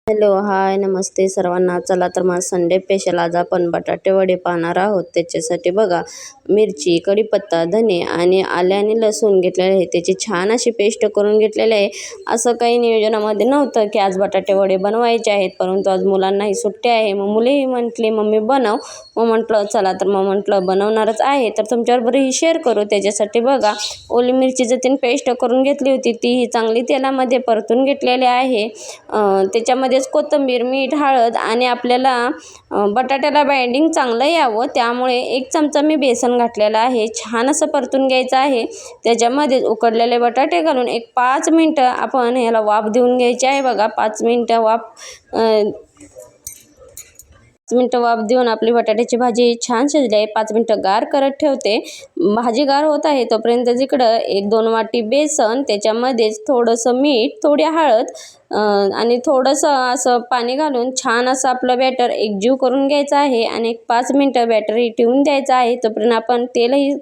Hello, हाय, नमस्ते सर्वांना. चला तर मग संडे स्पेशल आज आपण बटाटे वडे पाहणार आहोत. त्याच्यासाठी बघा, मिरची, कढीपत्ता, धने आणि आले आणि लसूण घेतलेले आहे. त्याची छान अशी पेस्ट करून घेतलेली आहे. असं काही नियोजनामध्ये नव्हतं की आज बटाटे वडे बनवायचे आहेत, परंतु आज मुलांनाही सुट्टी आहे. मग मुलेही म्हटली मम्मी बनव. मग म्हटलं चला तर मग म्हटलं बनवणारच आहे तर तुमच्याबरोबरही शेअर करू. त्याच्यासाठी बघा, ओली मिरचीची तीन पेस्ट करून घेतली होती, तीही चांगली तेलामध्ये परतून घेतलेली आहे. त्याच्यामध्येच कोथिंबीर, मीठ, हळद आणि आपल्याला बटाट्याला बाइंडिंग चांगलं यावं त्यामुळे 1 चमचा मी बेसन घातलेलं आहे. छान असं परतून घ्यायचं आहे. त्याच्यामध्ये उकडलेले बटाटे घालून एक 5 मिनटं आपण ह्याला वाफ देऊन घ्यायची आहे. बघा 5 मिनटं वाफ देऊन आपली बटाट्याची भाजी छान शिजली आहे. 5 मिनटं गार करत ठेवते. भाजी गार होत आहे तोपर्यंत जिकडं 1-2 वाटी बेसन, त्याच्यामध्येच थोडंसं मीठ, थोडी हळद आणि थोडंसं असं पाणी घालून छान असं आपलं बॅटर एकजीव करून घ्यायचं आहे आणि 5 मिनटं बॅटर ठेवून द्यायचं आहे. तोपर्यंत आपण तेलही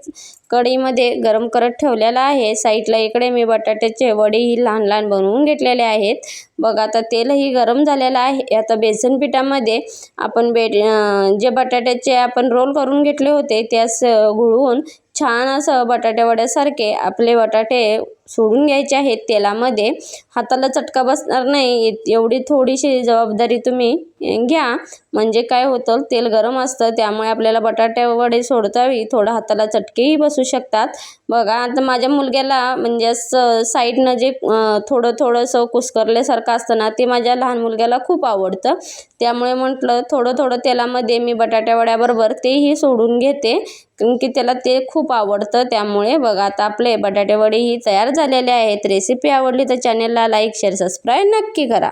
कढईमध्ये गरम करत ठेवलेलं आहे. साईडला इकडे मी बटाट्याचे वडेही लहान लहान बनवून घेतलेले आहेत. बघा आता तेलही गरम झालेलं आहे. आता बेसन पिठामध्ये आपण जे बटाट्याचे आपण रोल करून घेतले होते त्यास घुळवून छान असं बटाटे वड्यासारखे आपले बटाटे सोडून घ्यायचे आहेत तेलामध्ये. हाताला चटका बसणार नाही एवढी थोडीशी जबाबदारी तुम्ही घ्या. म्हणजे काय होतं, तेल गरम असतं त्यामुळे आपल्याला बटाटे वडे सोडतावेळी थोडं हाताला चटकेही बसू शकतात. बघा आता माझ्या मुलग्याला म्हणजे असं साईडनं जे थोडंसं कुस्करल्यासारखं असतं ना, ते माझ्या लहान मुलग्याला खूप आवडतं. त्यामुळे म्हटलं थोडं तेलामध्ये मी बटाट्या वड्याबरोबर तेही सोडून घेते, कारण की त्याला ते खूप आवडतं. त्यामुळे बघा आता आपले बटाटे वडेही तयार झालेले आहेत. रेसिपी आवडली तर चॅनलला लाईक, शेअर, सबस्क्राईब नक्की करा.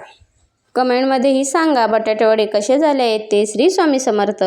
कमेंटमध्येही सांगा बटाटे वडे कसे झाले आहेत ते. श्री स्वामी समर्थ.